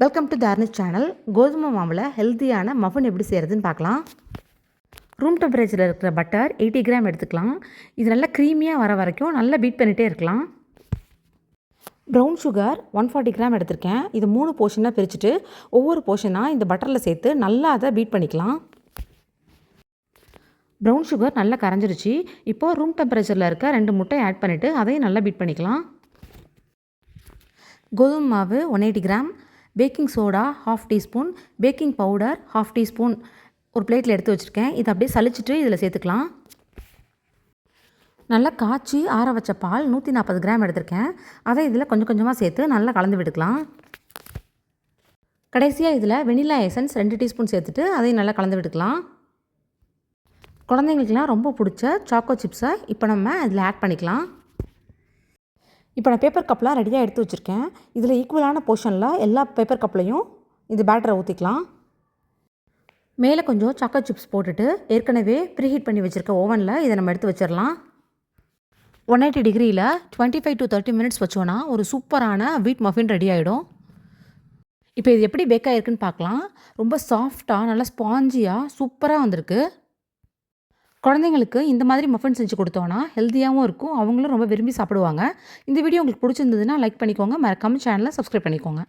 Welcome to தார்னிஷ் channel. கோதுமை மாவில் ஹெல்த்தியான மஃபின் எப்படி செய்கிறதுன்னு பார்க்கலாம். ரூம் டெம்பரேச்சரில் இருக்கிற பட்டர் 80 கிராம் எடுத்துக்கலாம். இது நல்லா க்ரீமியாக வர வரைக்கும் நல்லா பீட் பண்ணிகிட்டே இருக்கலாம். ப்ரௌன் சுகர் 140 கிராம் எடுத்திருக்கேன். இது 3 போர்ஷனாக பிரிச்சுட்டு ஒவ்வொரு போர்ஷனாக இந்த பட்டரில் சேர்த்து நல்லா அதை பீட் பண்ணிக்கலாம். ப்ரௌன் சுகர் நல்லா கரைஞ்சிருச்சு. இப்போது ரூம் டெம்பரேச்சரில் இருக்க 2 முட்டை ஆட் பண்ணிவிட்டு அதையும் நல்லா பீட் பண்ணிக்கலாம். கோதுமை மாவு 180 gram, baking soda 1/2 teaspoon, baking powder 1/2 teaspoon ஒரு பிளேட்டில் எடுத்து வச்சுருக்கேன். இதை அப்படியே சலிச்சிட்டு இதில் சேர்த்துக்கலாம். நல்லா காய்ச்சி ஆற வச்ச பால் 140 கிராம் எடுத்திருக்கேன். அதை இதில் கொஞ்சம் கொஞ்சமாக சேர்த்து நல்லா கலந்து விட்டுக்கலாம். கடைசியாக இதில் வெனிலா எசன்ஸ் 2 டீஸ்பூன் சேர்த்துட்டு அதையும் நல்லா கலந்து விட்டுக்கலாம். குழந்தைங்களுக்குலாம் ரொம்ப பிடிச்ச சாக்கோ சிப்ஸை இப்போ நம்ம இதில் ஆட் பண்ணிக்கலாம். இப்போ நான் பேப்பர் கப்லாம் ரெடியாக எடுத்து வச்சுருக்கேன். இதில் ஈக்குவலான போர்ஷனில் எல்லா பேப்பர் கப்லையும் இந்த பேட்டரை ஊற்றிக்கலாம். மேலே கொஞ்சம் சாக்கோ சிப்ஸ் போட்டுட்டு ஏற்கனவே ப்ரீஹீட் பண்ணி வச்சுருக்க ஓவனில் இதை நம்ம எடுத்து வச்சிடலாம். 180 டிகிரியில் 25 to 30 மினிட்ஸ் வச்சோன்னா ஒரு சூப்பரான வீட் மஃபின் ரெடி ஆகிடும். இப்போ இது எப்படி பேக் ஆகிருக்குன்னு பார்க்கலாம். ரொம்ப சாஃப்டாக நல்லா ஸ்பாஞ்சியாக சூப்பராக வந்திருக்கு. குழந்தைங்களுக்கு இந்த மாதிரி மஃபின் செஞ்சு கொடுத்தோன்னா ஹெல்த்தியாகவும் இருக்கும். அவங்களும் ரொம்ப விரும்பி சாப்பிடுவாங்க. இந்த வீடியோ உங்களுக்கு பிடிச்சிருந்ததுன்னா லைக் பண்ணிக்கோங்க. மறக்காம சேனலை சப்ஸ்கிரைப் பண்ணிக்கோங்க.